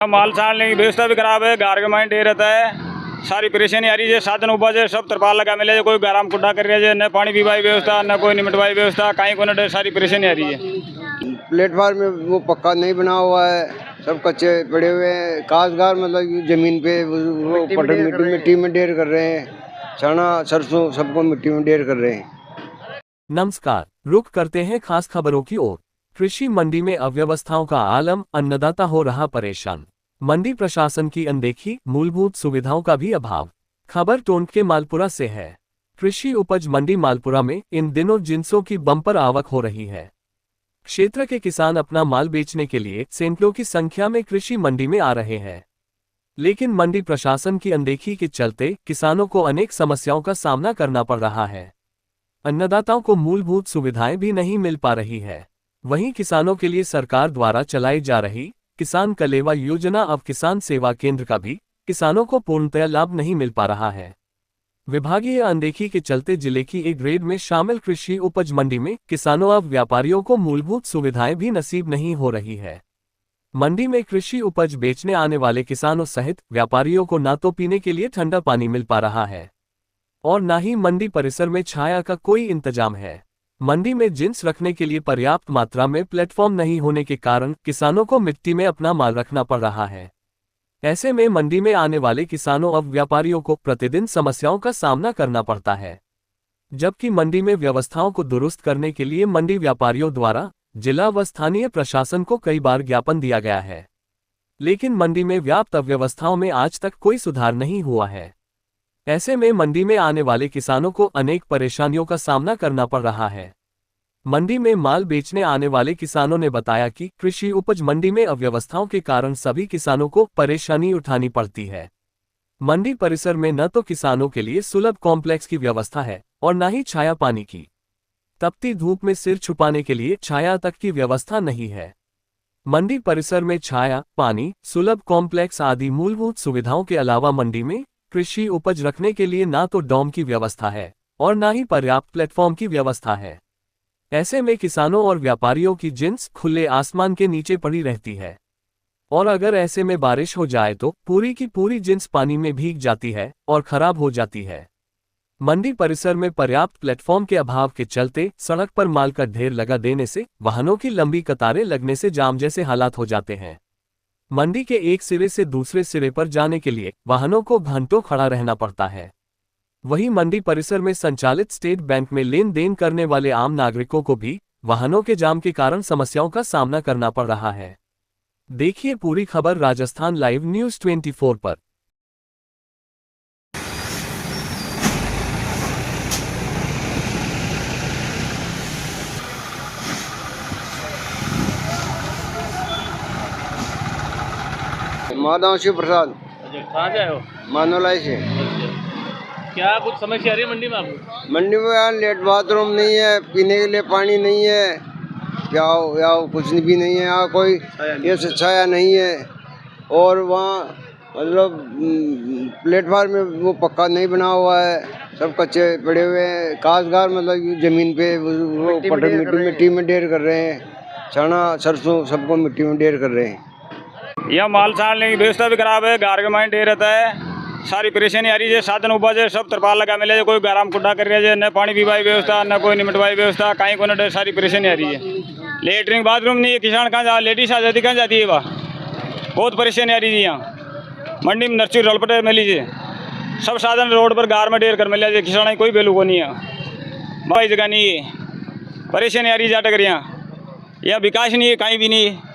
माल छाड़ने की व्यवस्था भी खराब है, घर का माइंड रहता है, सारी परेशानी आ रही है। साधन उपज है, सब तरपाल लगा मिले, कोई गरम कुड्डा कर रहा है, न पानी पीवाई व्यवस्था, न कोई निमटवाई व्यवस्था, कहीं को न सारी परेशानी आ रही है। प्लेटफार्म में वो पक्का नहीं बना हुआ है, सब कच्चे पड़े हुए हैं। काशगार मतलब जमीन पे वो मिट्टी में ढेर कर रहे हैं, चना सरसों सबको मिट्टी में ढेर कर रहे हैं। नमस्कार, रुख करते हैं खास खबरों की ओर। कृषि मंडी में अव्यवस्थाओं का आलम, अन्नदाता हो रहा परेशान। मंडी प्रशासन की अनदेखी, मूलभूत सुविधाओं का भी अभाव। खबर टोंक के मालपुरा से है। कृषि उपज मंडी मालपुरा में इन दिनों जिंसों की बम्पर आवक हो रही है। क्षेत्र के किसान अपना माल बेचने के लिए सैकड़ों की संख्या में कृषि मंडी में आ रहे हैं, लेकिन मंडी प्रशासन की अनदेखी के चलते किसानों को अनेक समस्याओं का सामना करना पड़ रहा है। अन्नदाताओं को मूलभूत सुविधाएं भी नहीं मिल पा रही है। वहीं किसानों के लिए सरकार द्वारा चलाई जा रही किसान कलेवा योजना अब किसान सेवा केंद्र का भी किसानों को पूर्णतया लाभ नहीं मिल पा रहा है। विभागीय अनदेखी के चलते जिले की एक ग्रेड में शामिल कृषि उपज मंडी में किसानों अब व्यापारियों को मूलभूत सुविधाएं भी नसीब नहीं हो रही है। मंडी में कृषि उपज बेचने आने वाले किसानों सहित व्यापारियों को ना तो पीने के लिए ठंडा पानी मिल पा रहा है और न ही मंडी परिसर में छाया का कोई इंतजाम है। मंडी में जिंस रखने के लिए पर्याप्त मात्रा में प्लेटफॉर्म नहीं होने के कारण किसानों को मिट्टी में अपना माल रखना पड़ रहा है। ऐसे में मंडी में आने वाले किसानों अब व्यापारियों को प्रतिदिन समस्याओं का सामना करना पड़ता है, जबकि मंडी में व्यवस्थाओं को दुरुस्त करने के लिए मंडी व्यापारियों द्वारा जिला व स्थानीय प्रशासन को कई बार ज्ञापन दिया गया है, लेकिन मंडी में व्याप्त अव्यवस्थाओं में आज तक कोई सुधार नहीं हुआ है। ऐसे में मंडी में आने वाले किसानों को अनेक परेशानियों का सामना करना पड़ रहा है। मंडी में माल बेचने आने वाले किसानों ने बताया कि कृषि उपज मंडी में अव्यवस्थाओं के कारण सभी किसानों को परेशानी उठानी पड़ती है। मंडी परिसर में न तो किसानों के लिए सुलभ कॉम्प्लेक्स की व्यवस्था है और न ही छाया पानी की। तपती धूप में सिर छुपाने के लिए छाया तक की व्यवस्था नहीं है। मंडी परिसर में छाया, पानी, सुलभ कॉम्प्लेक्स आदि मूलभूत सुविधाओं के अलावा मंडी में कृषि उपज रखने के लिए ना तो डॉम की व्यवस्था है और ना ही पर्याप्त प्लेटफॉर्म की व्यवस्था है। ऐसे में किसानों और व्यापारियों की जिंस खुले आसमान के नीचे पड़ी रहती है और अगर ऐसे में बारिश हो जाए तो पूरी की पूरी जिंस पानी में भीग जाती है और खराब हो जाती है। मंडी परिसर में पर्याप्त प्लेटफॉर्म के अभाव के चलते सड़क पर माल का ढेर लगा देने से वाहनों की लंबी कतारें लगने से जाम जैसे हालात हो जाते हैं। मंडी के एक सिरे से दूसरे सिरे पर जाने के लिए वाहनों को घंटों खड़ा रहना पड़ता है। वहीं मंडी परिसर में संचालित स्टेट बैंक में लेन देन करने वाले आम नागरिकों को भी वाहनों के जाम के कारण समस्याओं का सामना करना पड़ रहा है। देखिए पूरी खबर राजस्थान लाइव न्यूज़ 24 पर। माधव शिव प्रसाद। अच्छा, कहाँ से आए हो? मानोलाई से। क्या कुछ समस्या आ रही है मंडी में आपको? मंडी में यार लेट बाथरूम नहीं है, पीने के लिए पानी नहीं है, या कुछ भी नहीं है, यहाँ कोई ये छाया नहीं है। और वहाँ मतलब प्लेटफार्म में वो पक्का नहीं बना हुआ है, सब कच्चे पड़े हुए हैं। काशगार मतलब जमीन पे वो मिट्टी में ढेर कर रहे हैं, चना सरसों सबको मिट्टी में ढेर कर रहे हैं। यह माल छाड़ने की व्यवस्था भी खराब है, घर का माइंड रहता है, सारी परेशानी आ रही है। साधन उपज है, सब तरपाल लगा मिले, कोई गरम कुड्डा कर रहा है, न पानी पीवाई व्यवस्था, न कोई निमटवाई व्यवस्था, कहीं को न सारी परेशानी आ रही है। लेटरिन बाथरूम नहीं है, किसान कहाँ जा, लेडीज आ जाती कहाँ जाती है, वह बहुत परेशानी आ रही है। यहाँ मंडी में नर्सरी रोलपटे मिल लीजिए, सब साधन रोड पर गार में ढेर कर मिल जाए, किसान कोई वैल्यू को नहीं है, भाई जगह नहीं है, परेशानी आ रही है। जाटकर यहाँ विकास नहीं है, कहीं भी नहीं है।